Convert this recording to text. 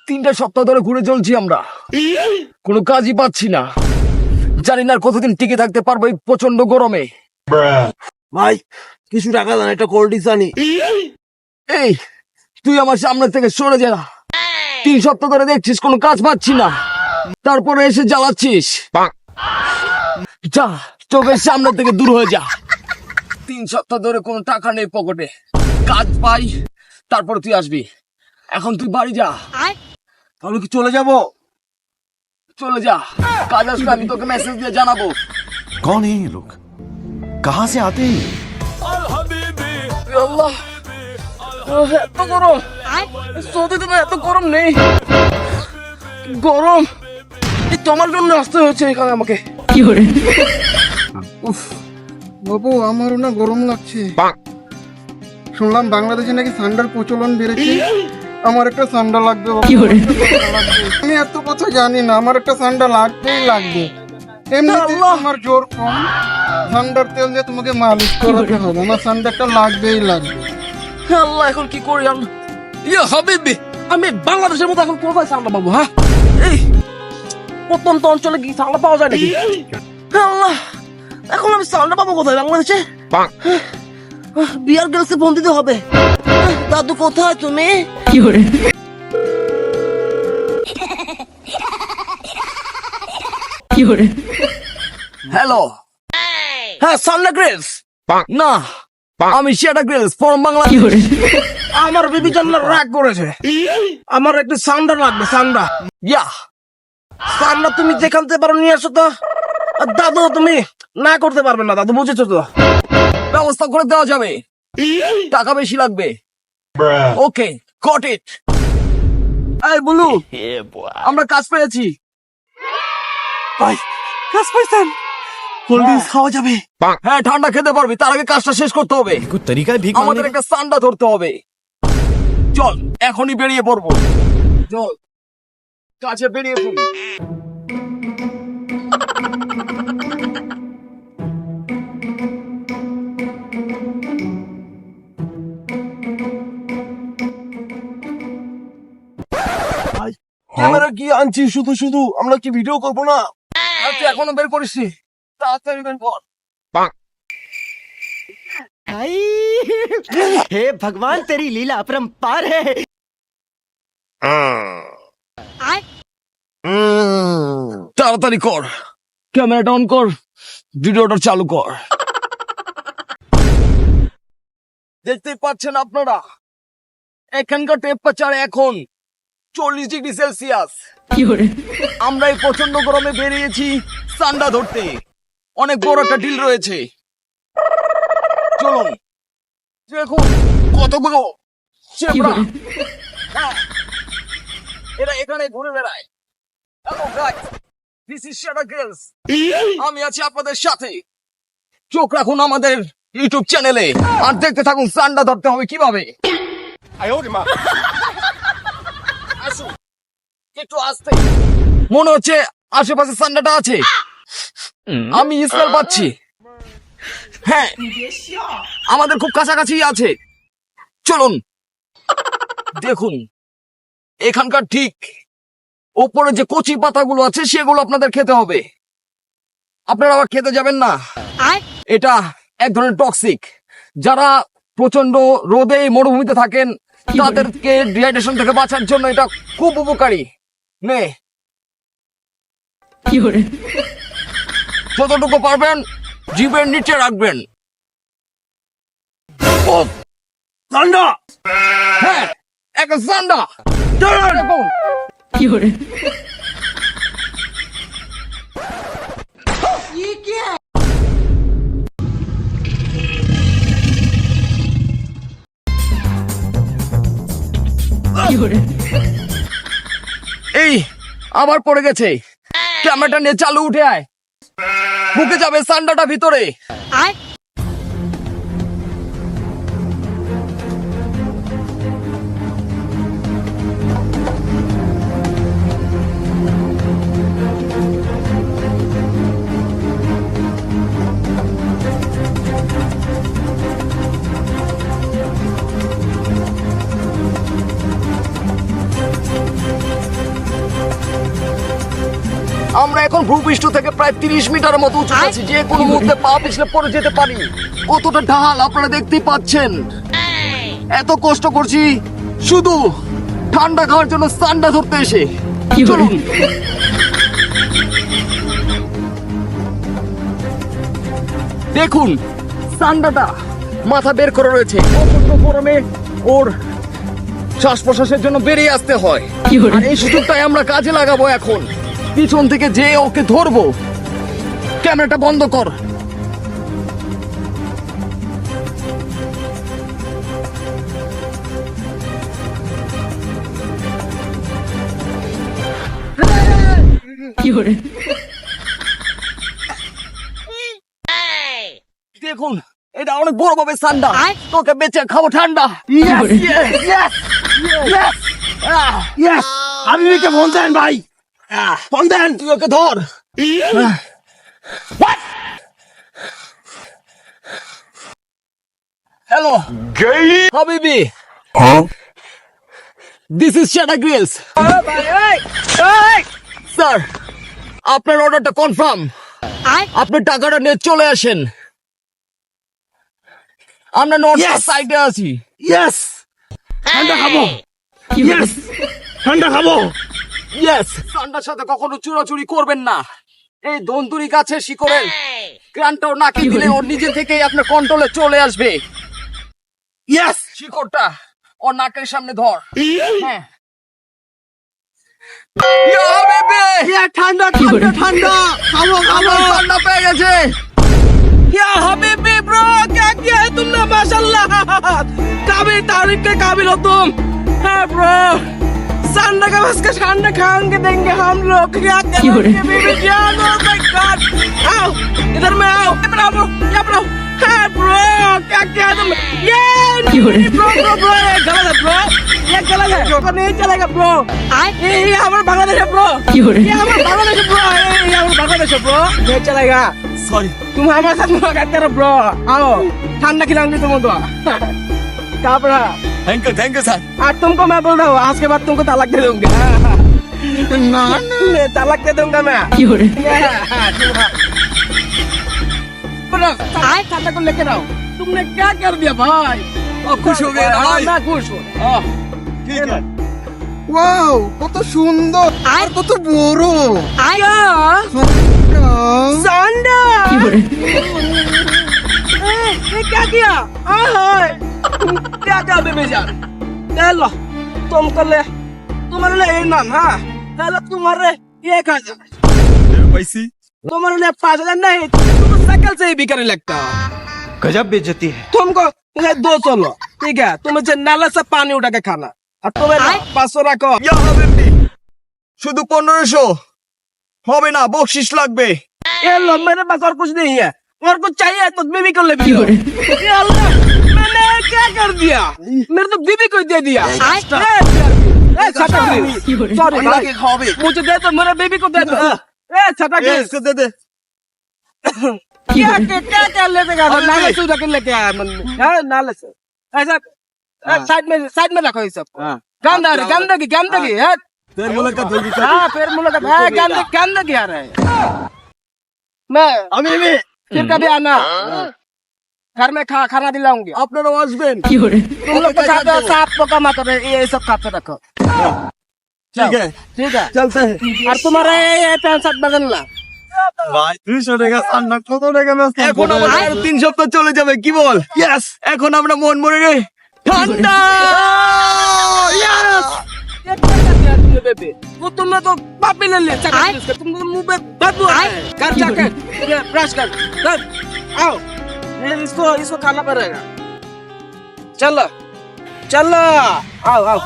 তিনটা সপ্তাহ ধরে ঘুরে চলছি আমরা, কোনো কাজই পাচ্ছি না। জানি না আর কতদিন টিকে থাকতে পারবো এই প্রচন্ড গরমে। ভাই কিছু টাকা দেন, একটা কোল্ড ড্রিঙ্কস আনি। এই তুই আমার সামনে থেকে সরে যা। 3 সপ্তাহ ধরে দেখছিস কোনো কাজ পাচ্ছি না, তারপরে এসে জ্বালাচ্ছিস। যা, চোখের সামনে থেকে দূর হয়ে যা। 3 সপ্তাহ ধরে কোনো টাকা নেই পকেটে, কাজ পাই তারপরে তুই আসবি। এখন তুই বাড়ি যা। তাহলে কি চলে যাব? চলে যা, কাজ আসলে আমি তোকে মেসেজ দিয়ে জানাবো। कौन है ये लोग, कहाँ से आते हैं? আল্লাহ, এত গরম! সৌদিতে তো এত গরম নেই। গরম এই তোমার জন্য আসতে হয়েছে এখানে আমাকে। উফ বাবু, আমারও না গরম লাগছে। শুনলাম বাংলাদেশে নাকি ঠান্ডার প্রচলন বেড়েছে। আমার একটা ঠান্ডা লাগবে বাবু, আমি এত কথা জানি না, আমার একটা ঠান্ডা লাগবেই লাগবে। এমনিতে আমার জোর কম, ঠান্ডার তেল দিয়ে তোমাকে মালিশ করাতে হবে, আমার ঠান্ডাটা লাগবেই লাগবে। আল্লাহ, এখন কি করি আমি? হাবিবি, আমি বাংলাদেশের মতো এখন কোথায় ঠান্ডা পাবো? হ্যাঁ, এই প্রত্যন্ত অঞ্চলে কি ঠান্ডা পাওয়া যায় নাকি? আল্লাহ, এখন আমি ঠান্ডা পাবো কোথায় বাংলাদেশে? বিয়ার গার্লসকে ফোন দিতে হবে। দাদু কোথায় তুমি? হ্যালো, হ্যাঁ সান্ডা গ্রিলস। না, আমি সেটা গ্রিলস ফ্রম বাংলাদেশ। আমার বিবি জান্নাত রাগ করেছে, আমার একটু সান্ডা লাগবে। সান্ডা, ইয়া সান্ডা তুমি যেখান থেকে পারো নিয়ে আসো তো। আর দাদু তুমি না করতে পারবে না, দাদু বুঝেছো তো? ব্যবস্থা করে দেওয়া যাবে, টাকা বেশি লাগবে। ওকে, গট ইট। এই বলু, আমরা কাজ পেয়েছি। ভাই, কাজ পাইছেন? কোল্ড ড্রিঙ্কস খাওয়া যাবে? হ্যাঁ, ঠান্ডা খেতে পারবি, তার আগে কাজটা শেষ করতে হবে। कुछ तरीका है भीख আমাদের मांगने একটা সান্ডা ধরতে হবে। চল, এখনই বেরিয়ে পড়বো। চল, কাছে বেরিয়ে পড়ি। ক্যামেরা কি আনছি শুধু শুধু, আমরা কি ভিডিও করবো না? আর তুই এখনো বের করিসনি, তাড়াতাড়ি বের কর। हे भगवान, तेरी लीला अपरंपार है। তাড়াতাড়ি কর, ক্যামেরাটা অন কর, ভিডিওটা চালু কর। দেখতেই পাচ্ছেন আপনারা, এখানকার টেম্পারেচার এখন 40 ডিগ্রি সেলসিয়াস। আমরা এই প্রচন্ড গরমে বেরিয়েছি সান্ডা ধরতে। অনেক বড় একটা ডিল রয়েছে, চলুন। দেখুন কতগুলো চেবড়া, হ্যাঁ, এরা এখানে ঘুরে বেড়ায়। হ্যালো গাইস, দিস ইজ শাডা গার্লস। আমি আছি আপনাদের সাথে। চোখ রাখুন আমাদের ইউটিউব চ্যানেলে আর দেখতে থাকুন সান্ডা ধরতে হবে কিভাবে। আসুন, একটু আসতে। মনে হচ্ছে আশেপাশে সান্ডাটা আছে, আমি স্মেল পাচ্ছি। হ্যাঁ, আমাদের খুব কাছাকাছি আছে। চলুন দেখুন, এখানকার ঠিক উপরে যে কচি পাতাগুলো আছে সেগুলো আপনাদের খেতে হবে। আপনারা আবার খেতে যাবেন না, এটা এক ধরনের টক্সিক। যারা প্রচন্ড রোদে মরুভূমিতে থাকেন তাদেরকে ডিহাইড্রেশন থেকে বাঁচার জন্য এটা খুব উপকারী। নে, যতটুকু পারবেন জিভের নিচে রাখবেন। ও সান্ডা, হ্যাঁ, একটা সান্ডা। দেখুন, এই আবার পড়ে গেছে। ক্যামেরাটা নিয়ে চালু, উঠে আয়, ঢুকে যাবে সান্ডাটা ভিতরে। আমরা এখন ভূপৃষ্ঠ থেকে প্রায় 30 মিটার মতো উঁচু আছি, যে কোনো মুহূর্তে পা পিছলে পড়ে যেতে পারি। কতটা ঢাল আপনারা দেখতেই পাচ্ছেন। এত কষ্ট করছি শুধু ঠান্ডা খাওয়ার জন্য সান্ডা ধরতে এসে। চলুন। দেখুন সান্ডাটা মাথা বের করে রয়েছে, প্রচন্ড গরমে ওর শ্বাস প্রশ্বাসের জন্য বেরিয়ে আসতে হয়। আর এই সুযোগটাই আমরা কাজে লাগাবো এখন। পিছন থেকে যে ওকে ধরবো। ক্যামেরাটা বন্ধ কর। দেখুন এটা অনেক বড় ভাবে ঠান্ডা, তোকে বেঁচে খাবো ঠান্ডা। Yes, yes, yes, yes, yes. হাবিবিকে ফোন দেন ভাই, ফোন দেন। তুই ওকে ধর। হ্যালো হাবিবি, দিস ইজ শাটা গ্রিলস। স্যার আপনার অর্ডারটা কনফার্ম। আপনি টাকাটা নিয়ে চলে আসেন। আমরা নর্থ Yes. সাইডে আছি। Yes, ঠান্ডা খাবো। Yes, ঠান্ডা খাবো। ইয়েস, ঠান্ডার সাথে কখনো চুরাচুরি করবেন না। এই দন্তুরি গাছের শিকড়ের গ্রানটাও নাকে দিলে ওর নিজে থেকেই আপনার কন্ট্রোলে চলে আসবে। Yes, শিকড়টা ওর নাকের সামনে ধর। হ্যাঁ। ইয়া বেবি, ইয়া ঠান্ডা ঠান্ডা ঠান্ডা খাবো খাবো। আমার ঠান্ডা পেয়ে গেছে। ইয়া হাবিবি ব্রো, क्या किया है तुमने माशाल्लाह, काबिल तारीफ के काबिल हो तुम। हाँ ब्रो, ठंडा का बस का ठंडा खाएंगे देंगे हम लोग। क्या करेंगे बेबी जान, oh my god। आओ इधर में आओ, ये बनाओ ब्रो, ये बनाओ। हाँ ब्रो, क्या किया है तुमने? ये ब्रो ब्रो ब्रो, ये गलत है ब्रो, ये गलत है, तो नहीं चलेगा ब्रो। ये हमारे बांग्लादेश है ब्रो, ये हमारे बांग्लादेश है ब्रो, ये हमारे बांग्लादेश है ब्रो, नहीं चलेगा। Sorry. तुम हमारे साथ मुलाकात करो ब्रो, आओ ठंडा खिलाऊंगी तुमको। क्या पड़ा? Thank you sir. आज तुमको मैं बोल रहा हूँ, आज के बाद तुमको तलाक दे दूंगा। না না तलाक दे दूंगा मैं। ठंडा को लेकर आओ। तुमने क्या कर दिया भाई? खुश हो गए ना हाँ, भाई? मैं खुश हूँ। ठीक है। ওয়াও কত সুন্দর আর কত বড় क्या? सांडा? ये क्या किया? हाय, क्या क्या बेबी जान? लो तुमको ले, तुम्हारे लिए ये नाम, हाँ चलो तुम्हारे ये खा जा। पैसे तुम्हारे लिए 5,000 नहीं, तुमको साइकिल से ही बिकने लगता। गजब बेइज्जती है। तुमको ये 200 लो, ठीक है? तुम्हें जो नाला से पानी उठा के खाना, और तुम्हें 500 रखो। ইয়া হাবিবি, শুধু 1500 হবে না, বকশিশ লাগবে। ये लो, मेरे पास और कुछ नहीं है, और कुछ चाहिए तो बीबी को ले भी लो। ये अल्लाह, मैंने क्या कर दिया? मेरे तो बीबी को दे दिया। सॉरी আপনাকে খাওয়াবে। मुझे दे दो, मेरे बीबी को दे दो। छटा के इसको दे दे। क्या लेते गया? नाले से उठा के लेके आया मन में, हाँ नाले से ऐसा। साइड में रखो ये सब। गंदगी है। फिर मुलाकात होगी। हाँ फिर मुलाकात है, गंदगी आ रहा है। मैं হাবিবি, फिर कभी आना, घर में खाना दिलाऊंगी। আপনারাও আসবেন। तुम लोग तो खाते हो सांप पोका मत, ये सब खाते रखो। ठीक है, ठीक है, चलते हैं। और तुम्हारा ये पैंट शर्ट बदलना। ভাই 200 টাকা সান্না, কত টাকা ম্যাচ? এখন আমাদের আরো 3 সপ্তাহ চলে যাবে, কি বল? यस, এখন আমরা মন মরে রে ঠান্ডা। यस, ये क्या कर दिया तुमने बेबी? वो तुमने तो पापी ले लिया, तुम मुंह पे बदबू आ रहा है। घर जाके ये ब्रश कर, आओ ये इसको खाना पड़ेगा। चलो चलो, आओ आओ।